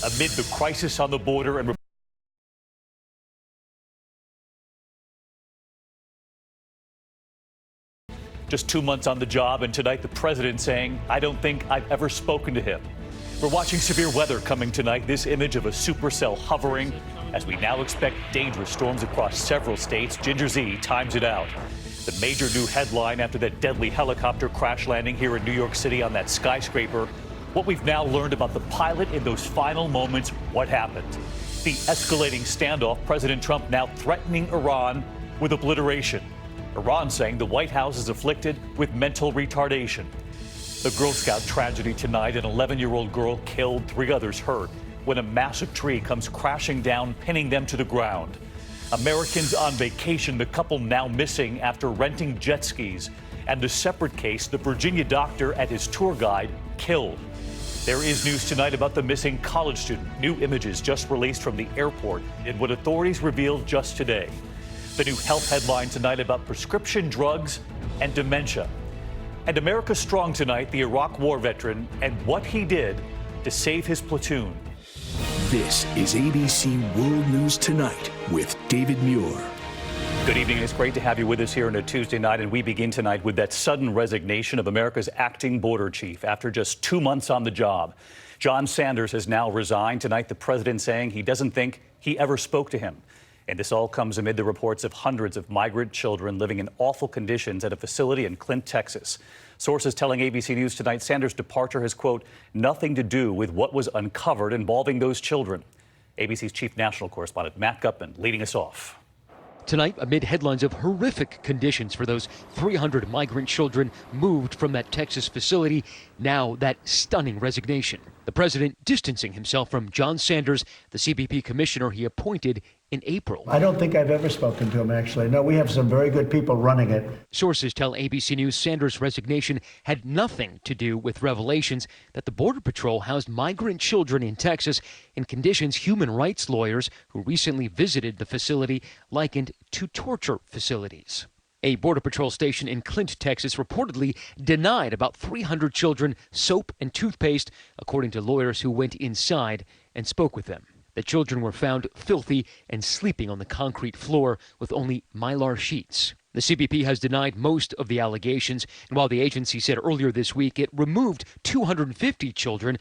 amid the crisis on the border and just 2 months on the job, and tonight the president saying, "I don't think I've ever spoken to him." We're watching severe weather coming tonight. This image of a supercell hovering as we now expect dangerous storms across several states. Ginger Z times it out. The major new headline after that deadly helicopter crash landing here in New York City on that skyscraper. What we've now learned about the pilot in those final moments, what happened. The escalating standoff, President Trump now threatening Iran with obliteration. Iran saying the White House is afflicted with mental retardation. The Girl Scout tragedy tonight, an 11-year-old girl killed, 3 others hurt when a massive tree comes crashing down, pinning them to the ground. Americans on vacation, the couple now missing after renting jet skis. And the separate case, the Virginia doctor and his tour guide killed. There is news tonight about the missing college student. New images just released from the airport and what authorities revealed just today. The new health headline tonight about prescription drugs and dementia. And America Strong tonight, the Iraq War veteran and what he did to save his platoon. This is ABC World News Tonight with David Muir. Good evening. It's great to have you with us here on a Tuesday night. And we begin tonight with that sudden resignation of America's acting border chief after just 2 months on the job. John Sanders has now resigned. Tonight, the president saying he doesn't think he ever spoke to him. And this all comes amid the reports of hundreds of migrant children living in awful conditions at a facility in Clint, Texas. Sources telling ABC News tonight Sanders' departure has, quote, nothing to do with what was uncovered involving those children. ABC's chief national correspondent Matt Gutman leading us off. Tonight, amid headlines of horrific conditions for those 300 migrant children moved from that Texas facility, now that stunning resignation. The president distancing himself from John Sanders, the CBP commissioner he appointed in April. I don't think I've ever spoken to him, actually. No, we have some very good people running it. Sources tell ABC News Sanders' resignation had nothing to do with revelations that the Border Patrol housed migrant children in Texas in conditions human rights lawyers who recently visited the facility likened to torture facilities. A Border Patrol station in Clint, Texas, reportedly denied about 300 children soap and toothpaste, according to lawyers who went inside and spoke with them. The children were found filthy and sleeping on the concrete floor with only Mylar sheets. The CBP has denied most of the allegations, and while the agency said earlier this week it removed 250 children,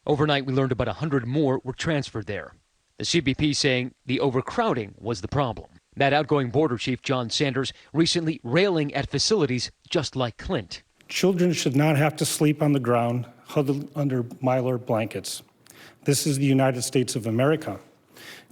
overnight we learned about 100 more were transferred there. The CBP saying the overcrowding was the problem. That outgoing border chief, John Sanders, recently railing at facilities just like Clint. Children should not have to sleep on the ground, huddled under Mylar blankets. This is the United States of America.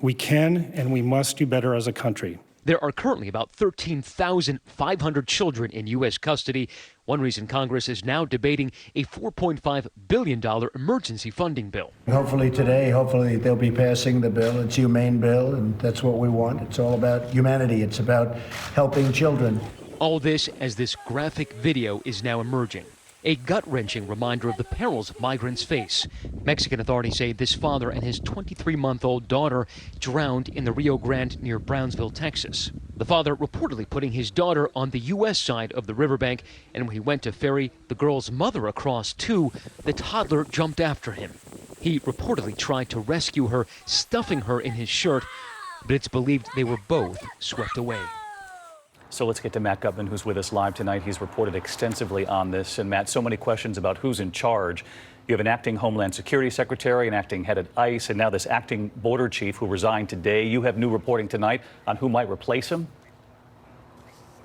We can and we must do better as a country. There are currently about 13,500 children in U.S. custody. One reason Congress is now debating a $4.5 billion emergency funding bill. Hopefully today, they'll be passing the bill. It's a humane bill, and that's what we want. It's all about humanity. It's about helping children. All this as this graphic video is now emerging. A gut-wrenching reminder of the perils migrants face. Mexican authorities say this father and his 23-month-old daughter drowned in the Rio Grande near Brownsville, Texas. The father reportedly putting his daughter on the U.S. side of the riverbank, and when he went to ferry the girl's mother across too, the toddler jumped after him. He reportedly tried to rescue her, stuffing her in his shirt, but it's believed they were both swept away. So let's get to Matt Gutman, who's with us live tonight. He's reported extensively on this. And Matt, so many questions about who's in charge. You have an acting Homeland Security Secretary, an acting head at ICE, and now this acting border chief who resigned today. You have new reporting tonight on who might replace him.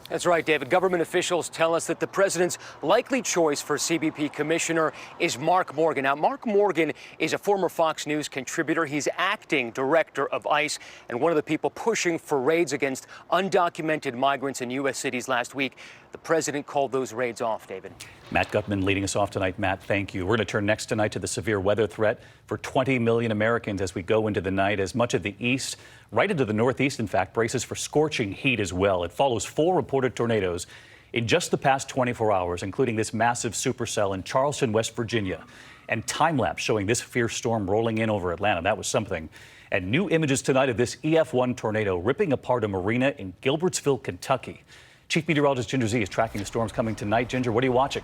That's right, David. Government officials tell us that the president's likely choice for CBP commissioner is Mark Morgan. Now, Mark Morgan is a former Fox News contributor. He's acting director of ICE and one of the people pushing for raids against undocumented migrants in U.S. cities last week. The president called those raids off, David. Matt Gutman leading us off tonight. Matt, thank you. We're going to turn next tonight to the severe weather threat for 20 million Americans as we go into the night, as much of the east, right into the northeast, in fact, braces for scorching heat as well. It follows 4 reported tornadoes in just the past 24 hours, including this massive supercell in Charleston, West Virginia, and time-lapse showing this fierce storm rolling in over Atlanta. That was something. And new images tonight of this EF1 tornado ripping apart a marina in Gilbertsville, Kentucky. Chief Meteorologist Ginger Z is tracking the storms coming tonight. Ginger, what are you watching?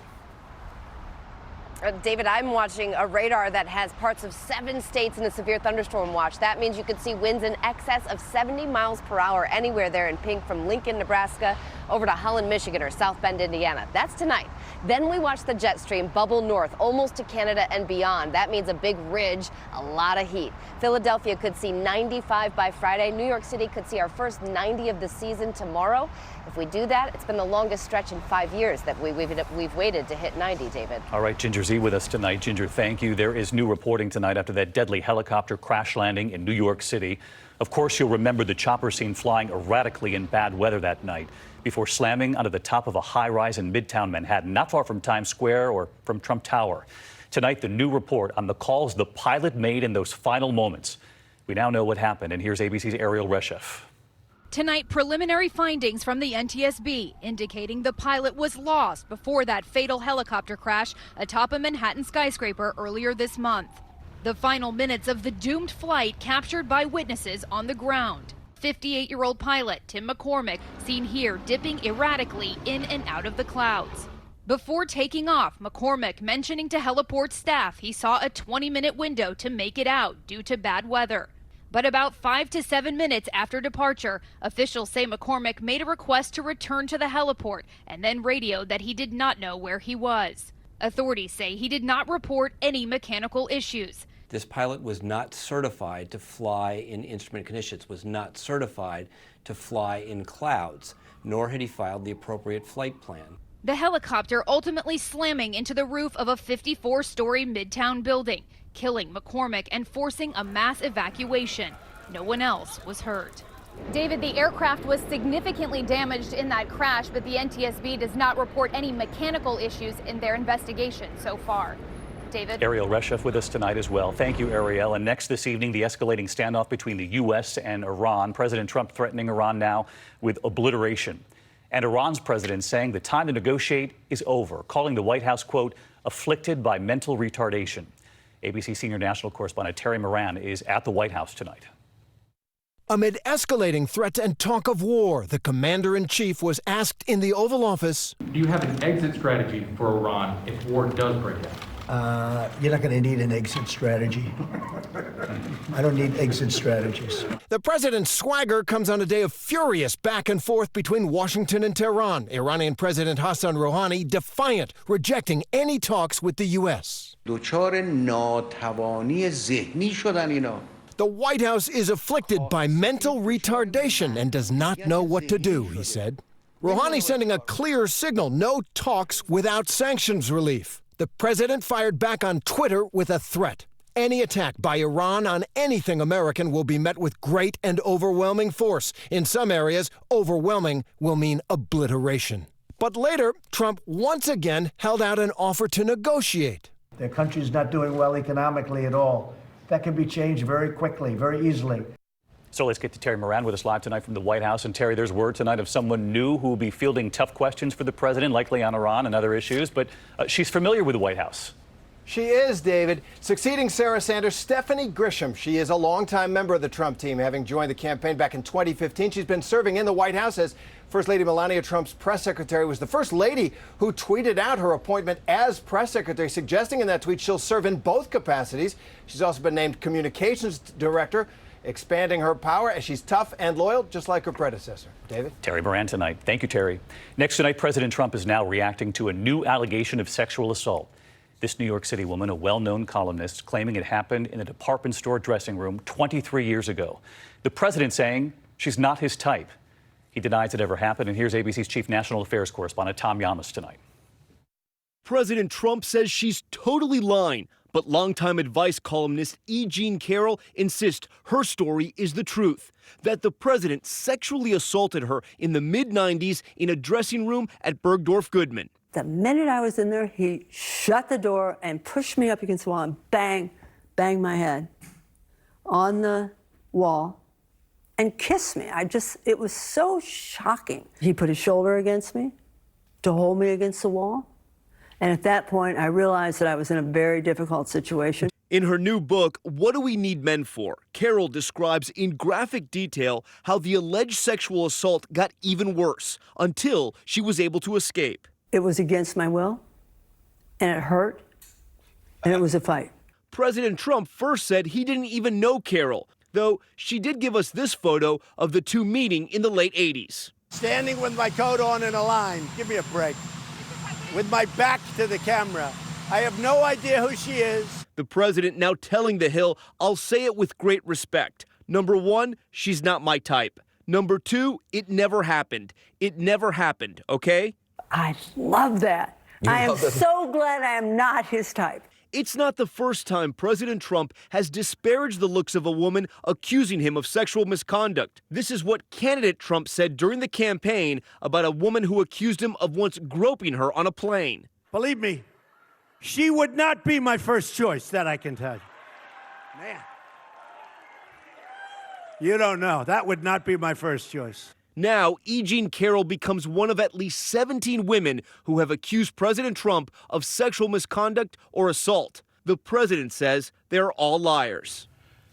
David, I'm watching a radar that has parts of 7 states in a severe thunderstorm watch. That means you could see winds in excess of 70 miles per hour anywhere there in pink, from Lincoln, Nebraska, over to Holland, Michigan, or South Bend, Indiana. That's tonight. Then we watch the jet stream bubble north, almost to Canada and beyond. That means a big ridge, a lot of heat. Philadelphia could see 95 by Friday. New York City could see our first 90 of the season tomorrow. If we do that, it's been the longest stretch in 5 years that we've waited to hit 90, David. All right, Ginger Z with us tonight. Ginger, thank you. There is new reporting tonight after that deadly helicopter crash landing in New York City. Of course, you'll remember the chopper seen flying erratically in bad weather that night before slamming onto the top of a high-rise in Midtown Manhattan, not far from Times Square or from Trump Tower. Tonight, the new report on the calls the pilot made in those final moments. We now know what happened, and here's ABC's Ariel Reshef. Tonight, preliminary findings from the NTSB indicating the pilot was lost before that fatal helicopter crash atop a Manhattan skyscraper earlier this month. The final minutes of the doomed flight captured by witnesses on the ground. 58-year-old pilot Tim McCormick seen here dipping erratically in and out of the clouds. Before taking off, McCormick mentioning to heliport staff he saw a 20-minute window to make it out due to bad weather. But about 5 to 7 minutes after departure, officials say McCormick made a request to return to the heliport and then radioed that he did not know where he was. Authorities say he did not report any mechanical issues. This pilot was not certified to fly in instrument conditions, was not certified to fly in clouds, nor had he filed the appropriate flight plan. The helicopter ultimately slamming into the roof of a 54-story Midtown building, killing McCormick and forcing a mass evacuation. No one else was hurt. David, the aircraft was significantly damaged in that crash, but the NTSB does not report any mechanical issues in their investigation so far. David? Ariel Reshef with us tonight as well. Thank you, Ariel. And next this evening, the escalating standoff between the U.S. and Iran. President Trump threatening Iran now with obliteration. And Iran's president saying the time to negotiate is over, calling the White House, quote, afflicted by mental retardation. ABC senior national correspondent Terry Moran is at the White House tonight. Amid escalating threats and talk of war, the commander-in-chief was asked in the Oval Office, do you have an exit strategy for Iran if war does break out? You're not going to need an exit strategy. I don't need exit strategies. The president's swagger comes on a day of furious back and forth between Washington and Tehran. Iranian President Hassan Rouhani defiant, rejecting any talks with the U.S. The White House is afflicted by mental retardation and does not know what to do, he said. Rouhani sending a clear signal, no talks without sanctions relief. The president fired back on Twitter with a threat. Any attack by Iran on anything American will be met with great and overwhelming force. In some areas, overwhelming will mean obliteration. But later, Trump once again held out an offer to negotiate. Their country's not doing well economically at all. That can be changed very quickly, very easily. So let's get to Terry Moran with us live tonight from the White House. And Terry, there's word tonight of someone new who will be fielding tough questions for the president, likely on Iran and other issues. But she's familiar with the White House. She is, David. Succeeding Sarah Sanders, Stephanie Grisham. She is a longtime member of the Trump team, having joined the campaign back in 2015. She's been serving in the White House as First Lady Melania Trump's press secretary, was the first lady who tweeted out her appointment as press secretary, suggesting in that tweet she'll serve in both capacities. She's also been named communications director, expanding her power as she's tough and loyal, just like her predecessor. David? Terry Moran tonight. Thank you, Terry. Next tonight, President Trump is now reacting to a new allegation of sexual assault. This New York City woman, a well-known columnist, claiming it happened in a department store dressing room 23 years ago. The president saying she's not his type. He denies it ever happened. And here's ABC's chief national affairs correspondent Tom Llamas tonight. President Trump says she's totally lying. But longtime advice columnist E. Jean Carroll insists her story is the truth, that the president sexually assaulted her in the mid-90s in a dressing room at Bergdorf Goodman. The minute I was in there, he shut the door and pushed me up against the wall and bang, banged my head on the wall and kissed me. It was so shocking. He put his shoulder against me to hold me against the wall. And at that point, I realized that I was in a very difficult situation. In her new book, What Do We Need Men For?, Carroll describes in graphic detail how the alleged sexual assault got even worse until she was able to escape. It was against my will, and it hurt, And it was a fight. President Trump first said he didn't even know Carol, though she did give us this photo of the two meeting in the late 80s. Standing with my coat on in a line. Give me a break. With my back to the camera. I have no idea who she is. The president now telling The Hill, I'll say it with great respect. Number one, she's not my type. Number two, it never happened. It never happened, okay? I love that. I am so glad I am not his type. It's not the first time President Trump has disparaged the looks of a woman accusing him of sexual misconduct. This is what candidate Trump said during the campaign about a woman who accused him of once groping her on a plane. Believe me, she would not be my first choice, that I can tell you. Man. You don't know. That would not be my first choice. Now, E. Jean Carroll becomes one of at least 17 women who have accused President Trump of sexual misconduct or assault. The president says they're all liars.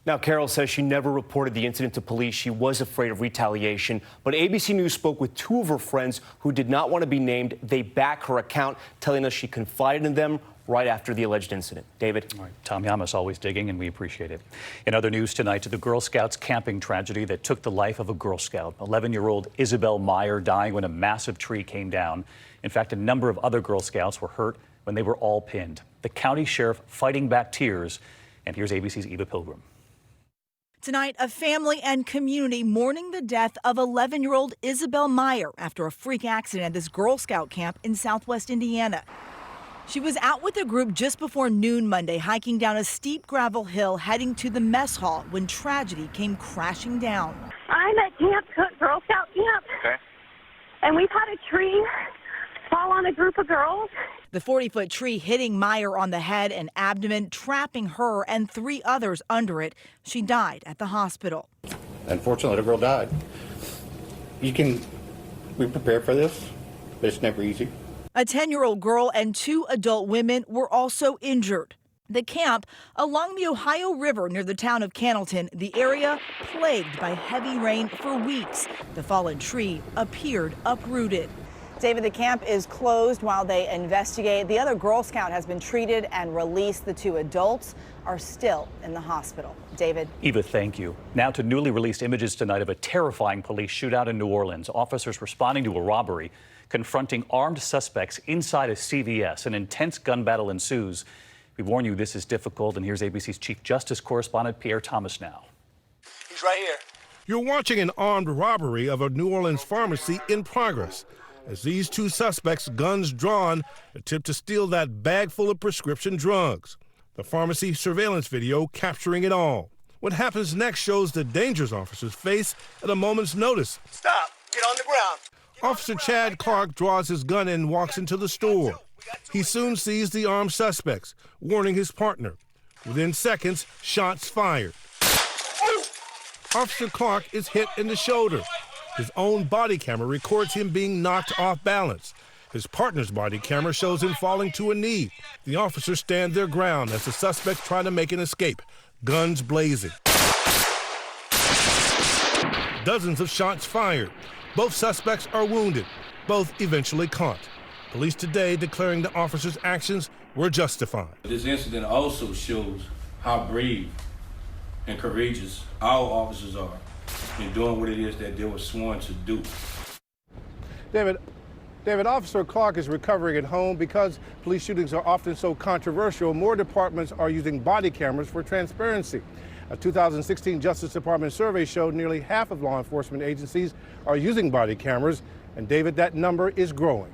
Now, Carroll says she never reported the incident to police. She was afraid of retaliation. But ABC News spoke with two of her friends who did not want to be named. They back her account, telling us she confided in them right after the alleged incident. David? All right. Tom Yamas always digging, and we appreciate it. In other news tonight, to the Girl Scouts camping tragedy that took the life of a Girl Scout. 11-year-old Isabel Meyer dying when a massive tree came down. In fact, a number of other Girl Scouts were hurt when they were all pinned. The county sheriff fighting back tears. And here's ABC's Eva Pilgrim. Tonight, a family and community mourning the death of 11-year-old Isabel Meyer after a freak accident at this Girl Scout camp in southwest Indiana. She was out with a group just before noon Monday, hiking down a steep gravel hill heading to the mess hall when tragedy came crashing down. I'm at Camp Cook, Girl Scout camp. Okay. And we've had a tree fall on a group of girls. The 40-foot tree hitting Meyer on the head and abdomen, trapping her and 3 others under it. She died at the hospital. Unfortunately, the girl died. We prepared for this, but it's never easy. A 10-year-old girl and 2 adult women were also injured. The camp along the Ohio River near the town of Cannelton, the area plagued by heavy rain for weeks. The fallen tree appeared uprooted. David, the camp is closed while they investigate. The other Girl Scout has been treated and released. The 2 adults are still in the hospital. David? Eva, thank you. Now to newly released images tonight of a terrifying police shootout in New Orleans. Officers responding to a robbery, confronting armed suspects inside a CVS. An intense gun battle ensues. We warn you this is difficult, and here's ABC's Chief Justice correspondent Pierre Thomas now. He's right here. You're watching an armed robbery of a New Orleans pharmacy in progress as these 2 suspects, guns drawn, attempt to steal that bag full of prescription drugs. The pharmacy surveillance video capturing it all. What happens next shows the dangers officers face at a moment's notice. Stop. Get on the ground. Officer Chad Clark draws his gun and walks into the store. He soon sees the armed suspects, warning his partner. Within seconds, shots fired. Officer Clark is hit in the shoulder. His own body camera records him being knocked off balance. His partner's body camera shows him falling to a knee. The officers stand their ground as the suspects try to make an escape, guns blazing. Dozens of shots fired. Both suspects are wounded, both eventually caught. Police today declaring the officers' actions were justified. This incident also shows how brave and courageous our officers are in doing what it is that they were sworn to do. David, Officer Clark is recovering at home. Because police shootings are often so controversial, more departments are using body cameras for transparency. A 2016 Justice Department survey showed nearly half of law enforcement agencies are using body cameras. And David, that number is growing.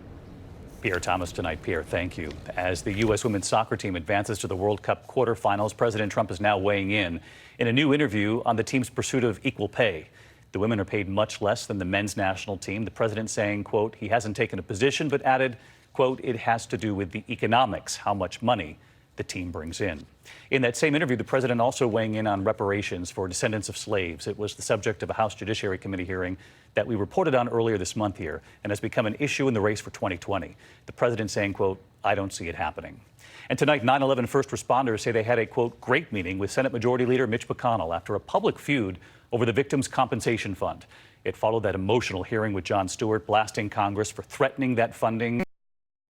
Pierre Thomas tonight. Pierre, thank you. As the U.S. women's soccer team advances to the World Cup quarterfinals, President Trump is now weighing in a new interview on the team's pursuit of equal pay. The women are paid much less than the men's national team. The president saying, quote, he hasn't taken a position, but added, quote, it has to do with the economics, how much money the team brings in. In that same interview, the president also weighing in on reparations for descendants of slaves. It was the subject of a House Judiciary Committee hearing that we reported on earlier this month here and has become an issue in the race for 2020. The president saying, quote, I don't see it happening. And tonight, 9/11 first responders say they had a, quote, great meeting with Senate Majority Leader Mitch McConnell after a public feud over the Victims' Compensation Fund. It followed that emotional hearing with Jon Stewart blasting Congress for threatening that funding.